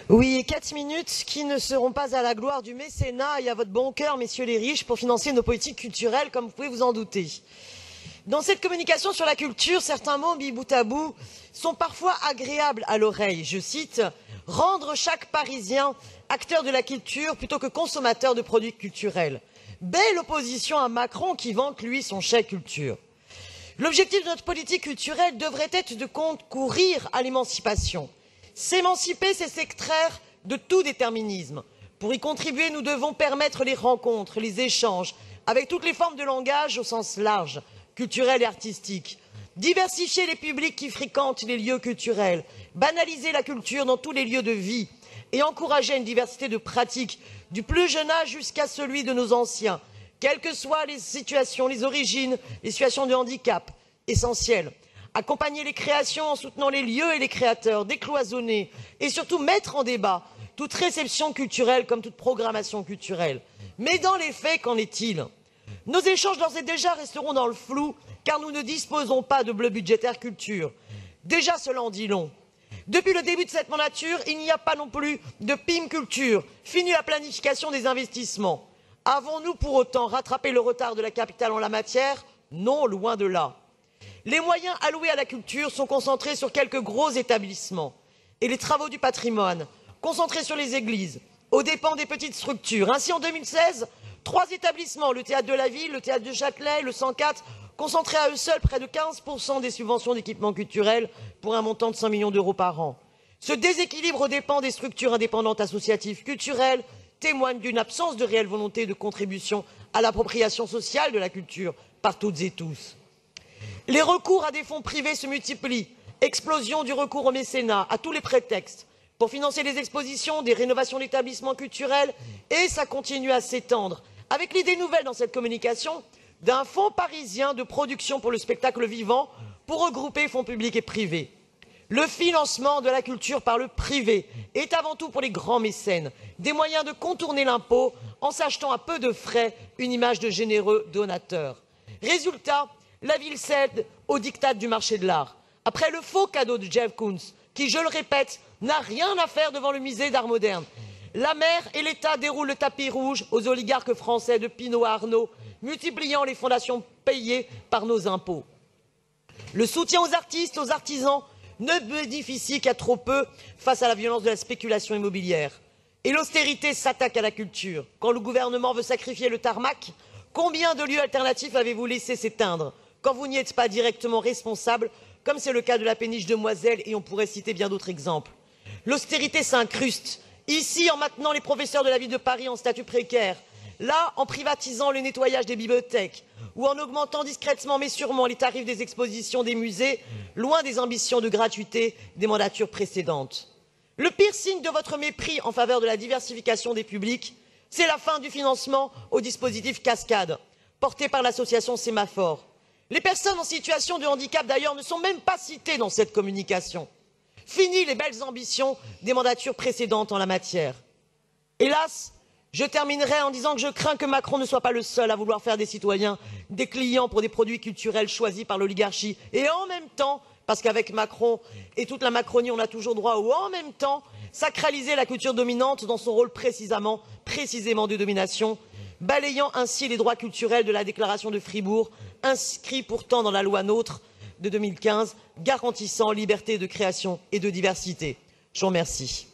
Oui, 4 minutes qui ne seront pas à la gloire du mécénat et à votre bon cœur, messieurs les riches, pour financer nos politiques culturelles, comme vous pouvez vous en douter. Dans cette communication sur la culture, certains mots mis bout à bout sont parfois agréables à l'oreille. Je cite « rendre chaque Parisien acteur de la culture plutôt que consommateur de produits culturels ». Belle opposition à Macron qui vante, lui, son chèque culture. L'objectif de notre politique culturelle devrait être de concourir à l'émancipation. S'émanciper, c'est s'extraire de tout déterminisme. Pour y contribuer, nous devons permettre les rencontres, les échanges, avec toutes les formes de langage au sens large, culturel et artistique. Diversifier les publics qui fréquentent les lieux culturels, banaliser la culture dans tous les lieux de vie et encourager une diversité de pratiques, du plus jeune âge jusqu'à celui de nos anciens, quelles que soient les situations, les origines, les situations de handicap, essentielles. Accompagner les créations en soutenant les lieux et les créateurs, décloisonner et surtout mettre en débat toute réception culturelle comme toute programmation culturelle. Mais dans les faits, qu'en est-il? Nos échanges d'ores et déjà resteront dans le flou car nous ne disposons pas de bleu budgétaire culture. Déjà cela en dit long. Depuis le début de cette mandature, il n'y a pas non plus de PIM culture. Fini la planification des investissements. Avons-nous pour autant rattrapé le retard de la capitale en la matière? Non, loin de là. Les moyens alloués à la culture sont concentrés sur quelques gros établissements et les travaux du patrimoine, concentrés sur les églises, aux dépens des petites structures. Ainsi, en 2016, 3 établissements, le Théâtre de la Ville, le Théâtre de Châtelet, le 104, concentraient à eux seuls près de 15% des subventions d'équipements culturels pour un montant de 100 millions d'euros par an. Ce déséquilibre aux dépens des structures indépendantes associatives culturelles témoigne d'une absence de réelle volonté de contribution à l'appropriation sociale de la culture par toutes et tous. Les recours à des fonds privés se multiplient. Explosion du recours au mécénat à tous les prétextes pour financer des expositions, des rénovations d'établissements culturels et ça continue à s'étendre. Avec l'idée nouvelle dans cette communication d'un fonds parisien de production pour le spectacle vivant pour regrouper fonds publics et privés. Le financement de la culture par le privé est avant tout pour les grands mécènes des moyens de contourner l'impôt en s'achetant à peu de frais une image de généreux donateurs. Résultat, la ville cède au diktat du marché de l'art. Après le faux cadeau de Jeff Koons, qui, je le répète, n'a rien à faire devant le musée d'art moderne, la mer et l'État déroulent le tapis rouge aux oligarques français de Pinault à Arnaud, multipliant les fondations payées par nos impôts. Le soutien aux artistes, aux artisans, ne bénéficie qu'à trop peu face à la violence de la spéculation immobilière. Et l'austérité s'attaque à la culture. Quand le gouvernement veut sacrifier le tarmac, combien de lieux alternatifs avez-vous laissé s'éteindre quand vous n'y êtes pas directement responsable, comme c'est le cas de la péniche Demoiselle, et on pourrait citer bien d'autres exemples. L'austérité s'incruste, ici en maintenant les professeurs de la ville de Paris en statut précaire, là en privatisant le nettoyage des bibliothèques, ou en augmentant discrètement mais sûrement les tarifs des expositions des musées, loin des ambitions de gratuité des mandatures précédentes. Le pire signe de votre mépris en faveur de la diversification des publics, c'est la fin du financement au dispositif Cascade, porté par l'association Sémaphore. Les personnes en situation de handicap, d'ailleurs, ne sont même pas citées dans cette communication. Fini les belles ambitions des mandatures précédentes en la matière. Hélas, je terminerai en disant que je crains que Macron ne soit pas le seul à vouloir faire des citoyens des clients pour des produits culturels choisis par l'oligarchie. Et en même temps, parce qu'avec Macron et toute la Macronie, on a toujours droit au en même temps, sacraliser la culture dominante dans son rôle précisément de domination, balayant ainsi les droits culturels de la déclaration de Fribourg, inscrits pourtant dans la loi NOTRe de 2015, garantissant liberté de création et de diversité. Je vous remercie.